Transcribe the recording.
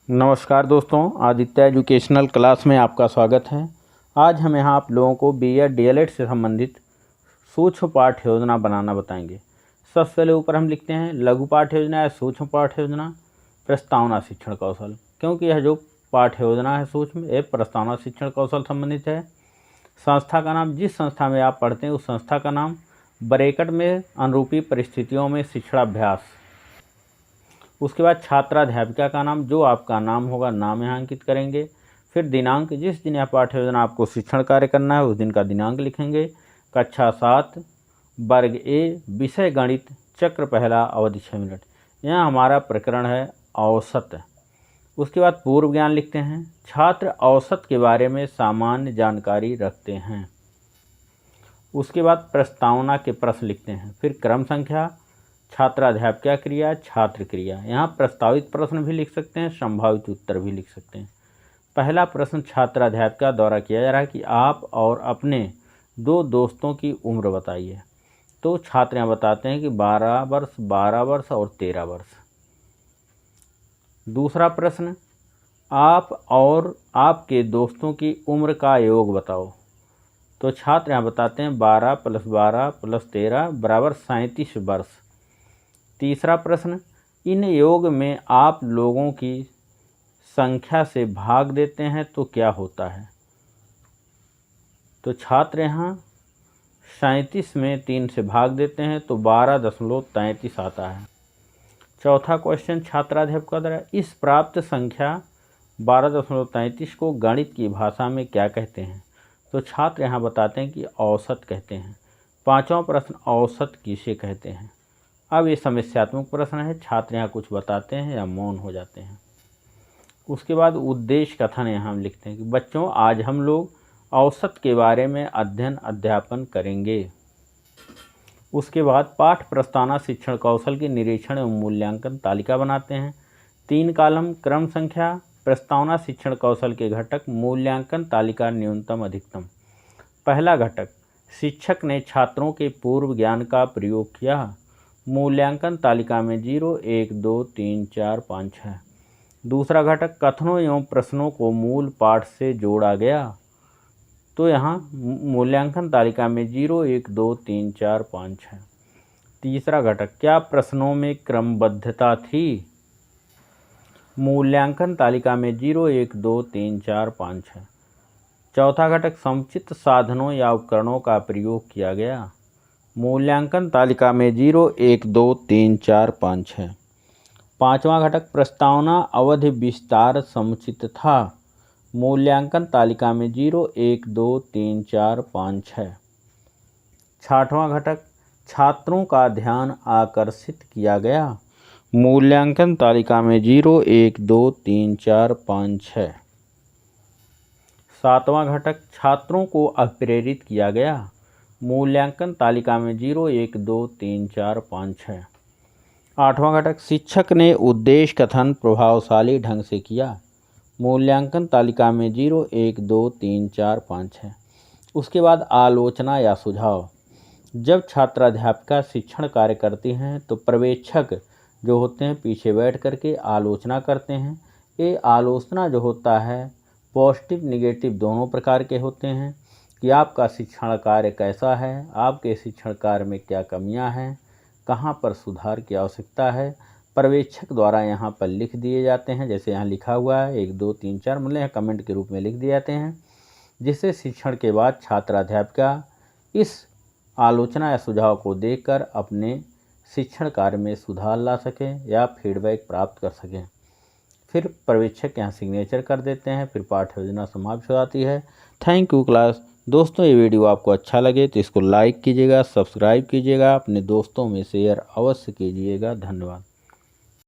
नमस्कार दोस्तों, Aditya educational class में आपका स्वागत है। आज हम यहाँ आप लोगों को बीएड डीएलएड से संबंधित सूक्ष्म पाठ योजना बनाना बताएंगे। सबसे पहले ऊपर हम लिखते हैं लघु पाठ योजना या सूक्ष्म पाठ योजना प्रस्तावना शिक्षण कौशल, क्योंकि यह जो पाठ योजना है सूक्ष्म ये प्रस्तावना शिक्षण कौशल संबंधित है। संस्था का नाम, जिस संस्था में आप पढ़ते हैं उस संस्था का नाम, ब्रैकेट में अनुरूपी परिस्थितियों में शिक्षणाभ्यास। उसके बाद छात्राध्यापिका का नाम, जो आपका नाम होगा नाम यहाँ अंकित करेंगे। फिर दिनांक, जिस दिन यह पाठ्य योजना आपको शिक्षण कार्य करना है उस दिन का दिनांक लिखेंगे। कक्षा 7 वर्ग ए, विषय गणित, चक्र पहला, अवधि 6 मिनट। यहाँ हमारा प्रकरण है औसत। उसके बाद पूर्व ज्ञान लिखते हैं। छात्र औसत के बारे में सामान्य जानकारी रखते हैं। उसके बाद प्रस्तावना के प्रश्न लिखते हैं। फिर क्रम संख्या, छात्राध्यापिका क्रिया, छात्र क्रिया। यहाँ प्रस्तावित प्रश्न भी लिख सकते हैं, संभावित उत्तर भी लिख सकते हैं। पहला प्रश्न छात्राध्यापिका द्वारा किया जा रहा है कि आप और अपने 2 दोस्तों की उम्र बताइए। तो छात्र यहाँ बताते हैं कि 12 वर्ष, 12 वर्ष और 13 वर्ष। दूसरा प्रश्न, आप और आपके दोस्तों की उम्र का योग बताओ। तो छात्र यहाँ बताते हैं 12 + 12 + 13 = 37 वर्ष। तीसरा प्रश्न, इन योग में आप लोगों की संख्या से भाग देते हैं तो क्या होता है। तो छात्र यहाँ 37 में 3 से भाग देते हैं तो 12.33 आता है। चौथा क्वेश्चन छात्राध्यापिका द्वारा, इस प्राप्त संख्या 12.33 को गणित की भाषा में क्या कहते हैं। तो छात्र यहाँ बताते हैं कि औसत कहते हैं। पांचवा प्रश्न, औसत किसे कहते हैं। अब ये समस्यात्मक प्रश्न है, छात्र यहाँ कुछ बताते हैं या मौन हो जाते हैं। उसके बाद उद्देश्य कथन यहाँ हम लिखते हैं कि बच्चों आज हम लोग औसत के बारे में अध्ययन अध्यापन करेंगे। उसके बाद पाठ प्रस्तावना शिक्षण कौशल की निरीक्षण एवं मूल्यांकन तालिका बनाते हैं। 3 कॉलम, क्रम संख्या, प्रस्तावना शिक्षण कौशल के घटक, मूल्यांकन तालिका न्यूनतम अधिकतम। पहला घटक, शिक्षक ने छात्रों के पूर्व ज्ञान का प्रयोग किया। मूल्यांकन तालिका में 0, 1, 2, 3, 4, 5 है। दूसरा घटक, कथनों एवं प्रश्नों को मूल पाठ से जोड़ा गया। तो यहाँ मूल्यांकन तालिका में 0, 1, 2, 3, 4, 5 है। तीसरा घटक, क्या प्रश्नों में क्रमबद्धता थी। मूल्यांकन तालिका में 0, 1, 2, 3, 4, 5 है। चौथा घटक, समुचित साधनों या उपकरणों का प्रयोग किया गया। मूल्यांकन तालिका में 0, 1, 2, 3, 4, 5 है। पांचवा घटक, प्रस्तावना अवधि विस्तार समुचित था। मूल्यांकन तालिका में 0, 1, 2, 3, 4, 5 है। छठवां घटक, छात्रों का ध्यान आकर्षित किया गया। मूल्यांकन तालिका में 0, 1, 2, 3, 4, 5 है। सातवां घटक, छात्रों को अप्रेरित किया गया। मूल्यांकन तालिका में 0, 1, 2, 3, 4, 5 है। आठवां घटक, शिक्षक ने उद्देश्य कथन प्रभावशाली ढंग से किया। मूल्यांकन तालिका में 0, 1, 2, 3, 4, 5 है। उसके बाद आलोचना या सुझाव। जब छात्राध्यापिका शिक्षण कार्य करती हैं तो पर्यवेक्षक जो होते हैं पीछे बैठ करके आलोचना करते हैं। ये आलोचना जो होता है पॉजिटिव निगेटिव दोनों प्रकार के होते हैं कि आपका शिक्षण कार्य कैसा है, आपके शिक्षण कार्य में क्या कमियां हैं, कहां पर सुधार की आवश्यकता है। पर्यवेक्षक द्वारा यहां पर लिख दिए जाते हैं, जैसे यहाँ लिखा हुआ है 1, 2, 3, 4, मतलब यहाँ कमेंट के रूप में लिख दिए जाते हैं, जिससे शिक्षण के बाद छात्राध्यापिका इस आलोचना या सुझाव को देखकर अपने शिक्षण कार्य में सुधार ला सकें या फीडबैक प्राप्त कर सकें। फिर पर्यवेक्षक यहाँ सिग्नेचर कर देते हैं, फिर पाठ्य योजना समाप्त हो जाती है। Thank you class. दोस्तों ये वीडियो आपको अच्छा लगे तो इसको लाइक कीजिएगा, सब्सक्राइब कीजिएगा, अपने दोस्तों में शेयर अवश्य कीजिएगा। धन्यवाद।